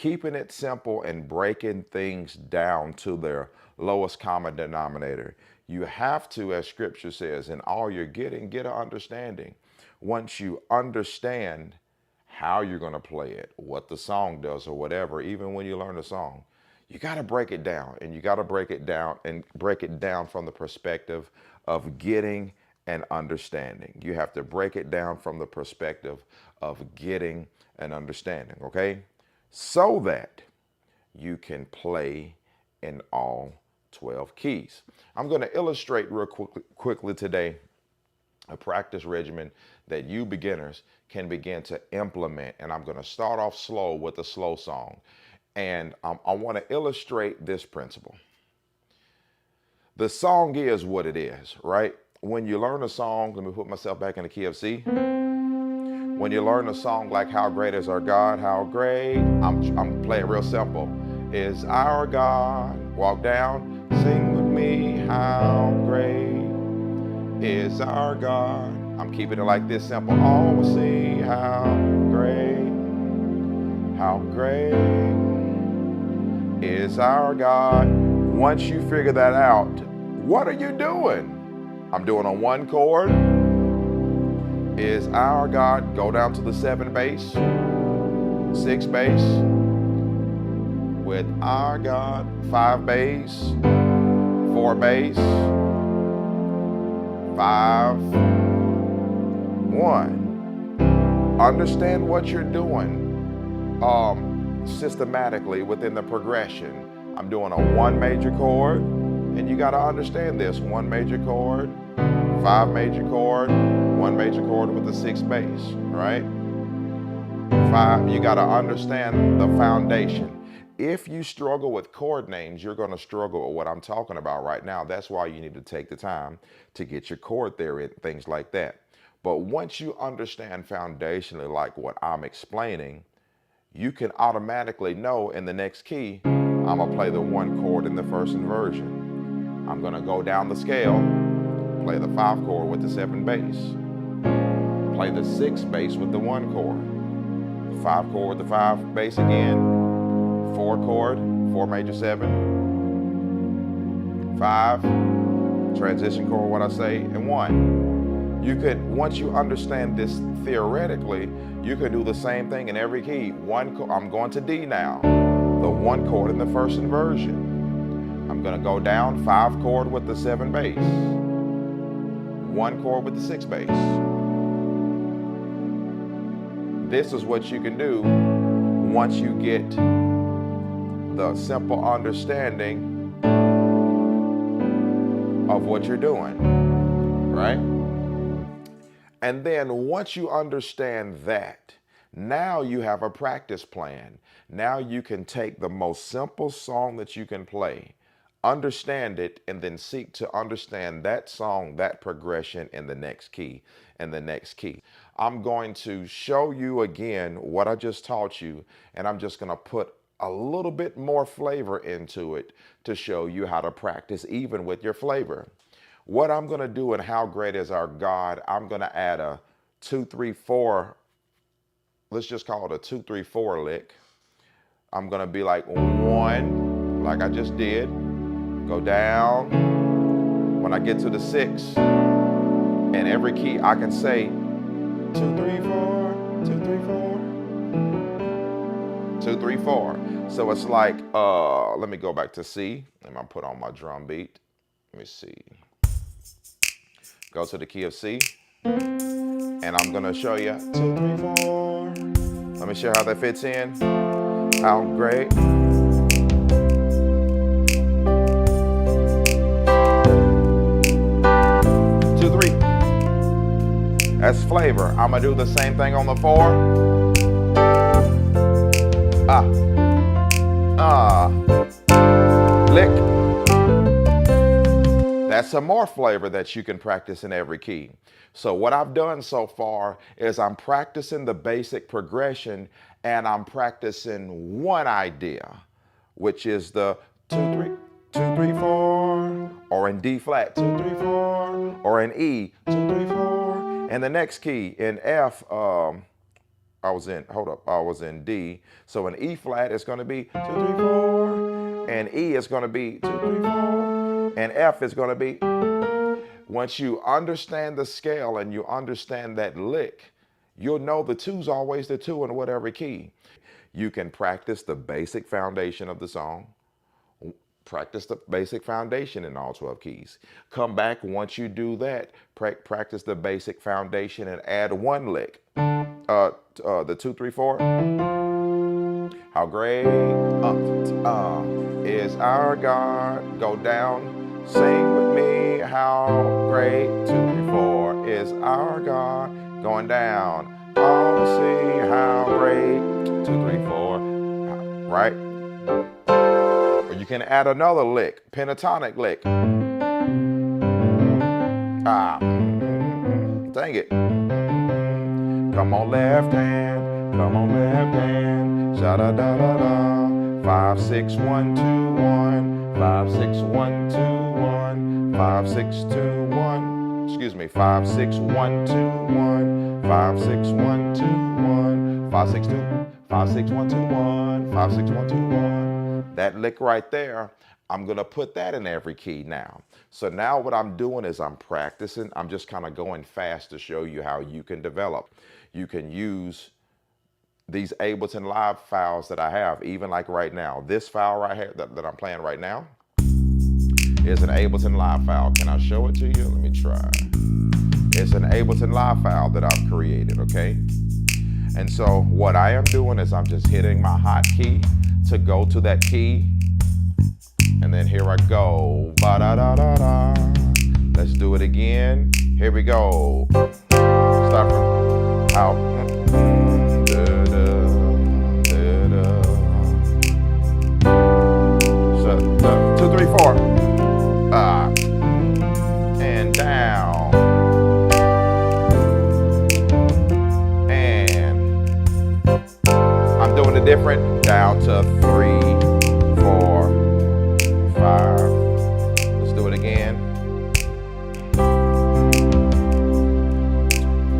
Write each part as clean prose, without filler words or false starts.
keeping it simple and breaking things down to their lowest common denominator. You have to, as scripture says, in all you're getting, get an understanding. Once you understand how you're going to play it, what the song does, or whatever, even when you learn a song, you got to break it down, and you got to break it down and break it down from the perspective of getting and understanding. You have to break it down from the perspective of getting and understanding, okay? So that you can play in all 12 keys. I'm going to illustrate real quickly today a practice regimen that you beginners can begin to implement. And I'm going to start off slow with a slow song. And I want to illustrate this principle. The song is what it is, right? When you learn a song, let me put myself back in the key of C. When you learn a song like How Great Is Our God, how great, I'm playing real simple, is our God. Walk down, sing with me, how great is our God. I'm keeping it like this simple. All will see how great is our God. Once you figure that out, what are you doing? I'm doing a 1 chord. Is our God. Go down to the 7 bass, 6 bass. With our God, 5 bass, 4 bass, 5, 1. Understand what you're doing systematically within the progression. I'm doing a 1 major chord, and you got to understand this. 1 major chord, 5 major chord, 1 major chord with the 6 bass, right? 5, you got to understand the foundation. If you struggle with chord names, you're going to struggle with what I'm talking about right now. That's why you need to take the time to get your chord theory and things like that. But once you understand foundationally, like what I'm explaining, you can automatically know in the next key, I'm going to play the 1 chord in the first inversion. I'm going to go down the scale, play the 5 chord with the 7 bass, play the 6 bass with the 1 chord, 5 chord with the 5 bass again, 4 chord, 4 major 7, 5, transition chord, what I say, and 1. You could, once you understand this theoretically, you could do the same thing in every key. I'm going to D now, the 1 chord in the first inversion. I'm going to go down, 5 chord with the 7 bass, 1 chord with the 6 bass. This is what you can do once you get the simple understanding of what you're doing, right? And then once you understand that, now you have a practice plan. Now you can take the most simple song that you can play, understand it, and then seek to understand that song, that progression in the next key and the next key. I'm going to show you again what I just taught you, and I'm just going to put a little bit more flavor into it to show you how to practice even with your flavor. What I'm going to do in How Great Is Our God, I'm going to add a 2, 3, 4. Let's just call it a 2, 3, 4 lick. I'm going to be like 1, like I just did. Go down. When I get to the 6, and every key I can say 2, 3, 4, 2, 3, 4, 2, 3, 4. So it's like, let me go back to C. I'm going to put on my drum beat. Let me see. Go to the key of C, and I'm gonna show you 2, 3, 4. Let me show you how that fits in. How great. 2, 3. That's flavor. I'm gonna do the same thing on the 4. Lick. That's some more flavor that you can practice in every key. So what I've done so far is I'm practicing the basic progression, and I'm practicing one idea, which is the 2, 3, 2, 3, 4, or in D flat, 2, 3, 4, or in E, 2, 3, 4, and the next key in F, I was in D. So in E flat, it's going to be 2, 3, 4. And E is going to be 2, 3, 4. And F is going to be. Once you understand the scale and you understand that lick, you'll know the two's always the two in whatever key. You can practice the basic foundation of the song. Practice the basic foundation in all 12 keys. Come back once you do that, practice the basic foundation and add one lick. The 2, 3, 4. How great is our God. Go down, sing with me. How great, 2, 3, 4 is our God. Going down, oh, see how great, 2, 3, 4. Right? Or you can add another lick, pentatonic lick. Dang it. Come on, left hand. Come on, left hand. Sha da da da da. 5, 6, 1, 2, 1. 5, 6, 1, 2, 1. 5, 6, 2, 1. Excuse me. 5, 6, 1, 2, 1. 5, 6, 1, 2, 1. 5, 6, 2. 5, 6, 1, 2, 1. 5, 6, 1, 2, 1. That lick right there, I'm going to put that in every key now. So now what I'm doing is I'm practicing. I'm just kind of going fast to show you how you can develop. You can use these Ableton Live files that I have, even like right now. This file right here that I'm playing right now is an Ableton Live file. Can I show it to you? Let me try. It's an Ableton Live file that I've created, okay? And so what I am doing is I'm just hitting my hotkey to go to that key. And then here I go. Ba-da-da-da-da. Let's do it again. Here we go. Start from out. So, 2, 3, 4. And down. And I'm doing it different. Down to 3, 4, 5. Let's do it again.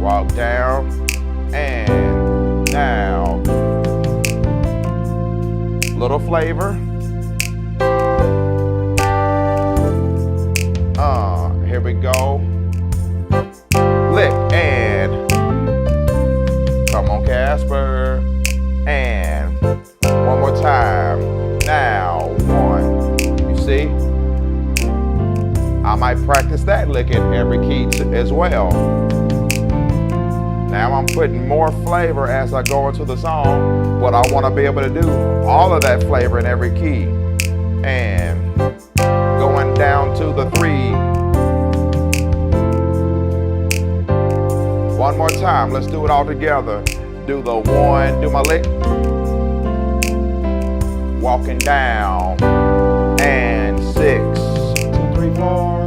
Walk down and down. Little flavor. Here we go. Lick and come on, Casper. And one more time. Now, 1. You see? I might practice that lick in every key as well. Now I'm putting more flavor as I go into the song, but I want to be able to do all of that flavor in every key. And going down to the 3. One more time, let's do it all together. Do the 1, do my lick. Walking down. And 6, 2, 3, 4.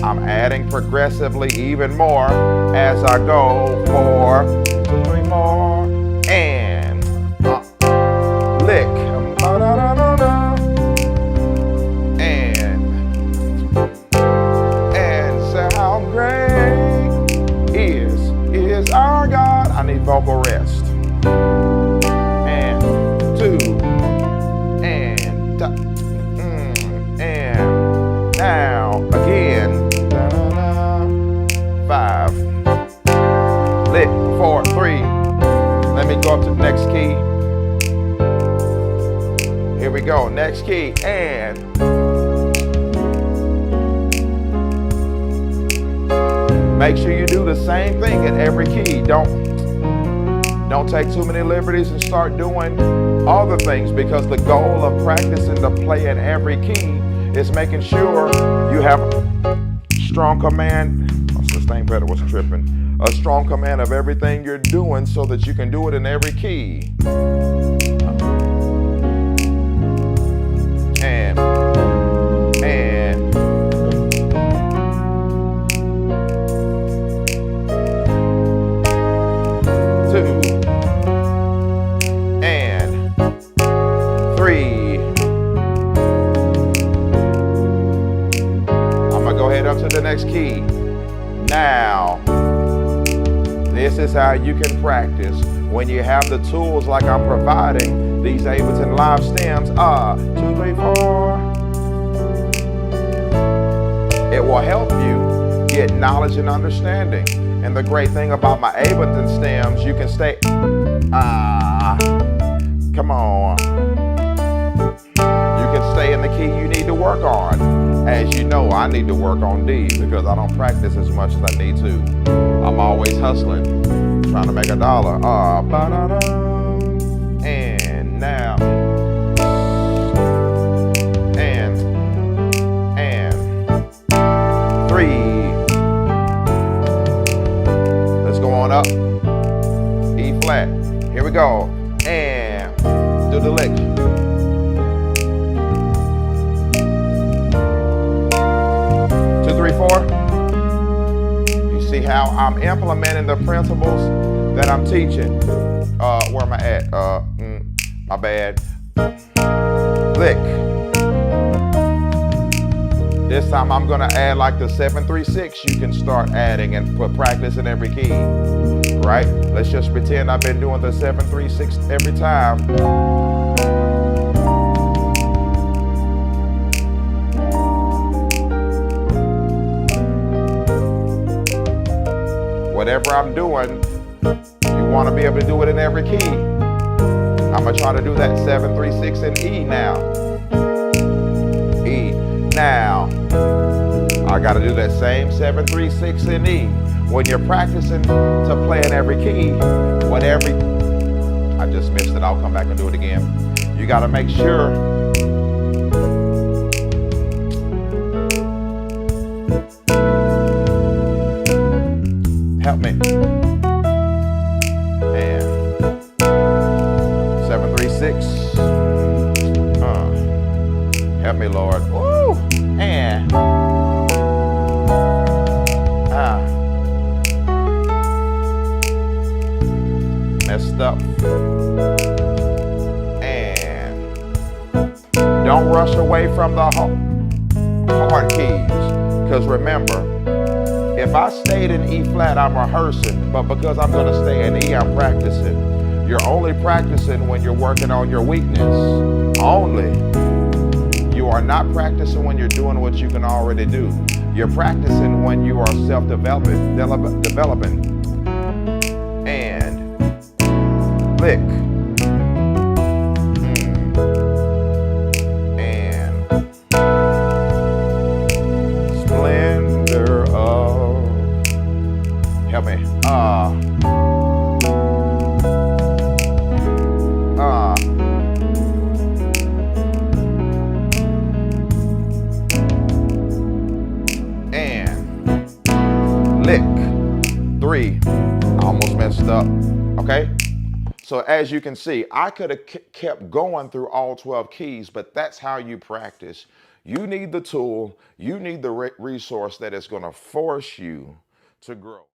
I'm adding progressively even more as I go. 4, 2, 3, 4. And lick. And say how great is our God. I need vocal rest. And 2. And now again. 5. Lick. 4, 3. Let me go up to the next key. Here we go. Next key. And make sure you do the same thing in every key. Don't take too many liberties and start doing other things, because the goal of practicing to play in every key is making sure you have strong command. Sustain pedal was tripping. A strong command of everything you're doing so that you can do it in every key. And 2 and 3. I'm gonna go ahead up to the next key. Now, this is how you can practice When you have the tools like I'm providing, these Ableton Live stems are 2, 3, 4. It will help you get knowledge and understanding. And the great thing about my Ableton stems, you can stay, come on. You can stay in the key you need to work on. As you know, I need to work on D because I don't practice as much as I need to. I'm always hustling, trying to make a dollar. And now. And 3. Let's go on up. E flat. Here we go. And do the lick. 2, 3, 4. You see how I'm implementing the principles that I'm teaching. Where am I at? My bad. Lick. This time I'm gonna add like the 7, 3, 6. You can start adding and put practice in every key, right? Let's just pretend I've been doing the 7, 3, 6 every time. Whatever I'm doing, you want to be able to do it in every key. I'm gonna try to do that 7, 3, 6 in E now. E. Now, I gotta do that same 7, 3, 6 in E. When you're practicing to play in every key, I just missed it, I'll come back and do it again. You gotta make sure help me. And 7, 3, 6. Help me, Lord. Woo! And messed up. And don't rush away from the hard keys. Because remember, if I stayed in E flat, I'm rehearsing. But because I'm going to stay in E, I'm practicing. You're only practicing when you're working on your weakness. Only. You are not practicing when you're doing what you can already do. You're practicing when you are self-developing. And lick. And splendor of, help me. Lick. 3. I almost messed up. Okay? So as you can see, I could have kept going through all 12 keys, but that's how you practice. You need the tool. You need the resource that is going to force you to grow.